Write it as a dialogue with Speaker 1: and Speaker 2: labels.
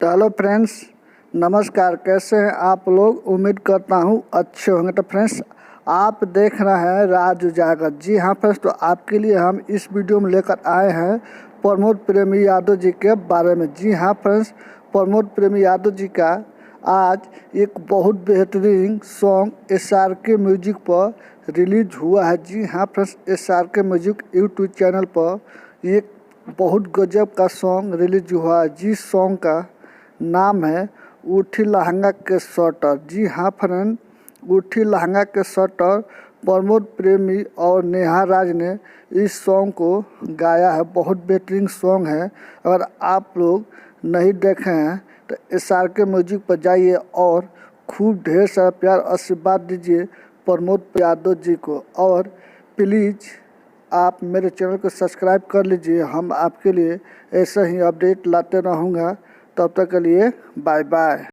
Speaker 1: तो hello friends, नमस्कार। कैसे हैं आप लोग? उम्मीद करता हूँ अच्छे होंगे। तो फ्रेंड्स, आप देख रहे हैं राज उजागर। जी हाँ फ्रेंड्स, तो आपके लिए हम इस वीडियो में लेकर आए हैं प्रमोद प्रेमी यादव जी के बारे में। जी हाँ फ्रेंड्स, प्रमोद प्रेमी यादव जी का आज एक बहुत बेहतरीन सॉन्ग SRK म्यूजिक पर रिलीज हुआ है। जी हाँ friends, SRK music YouTube channel पर एक बहुत गजब का सॉन्ग रिलीज हुआ है। जिस सॉन्ग का नाम है उठी लहंगा के शटर। जी हाँ फ्रेंड, उठी लहंगा के शटर प्रमोद प्रेमी और नेहा राज ने इस सॉन्ग को गाया है। बहुत बेहतरीन सॉन्ग है। अगर आप लोग नहीं देखे हैं तो SRK म्यूजिक पर जाइए और खूब ढेर सारा प्यार आशीर्वाद दीजिए प्रमोद यादव जी को। और प्लीज़ आप मेरे चैनल को सब्सक्राइब कर लीजिए। हम आपके लिए ऐसा ही अपडेट लाते रहूँगा। तब तक के लिए बाय बाय।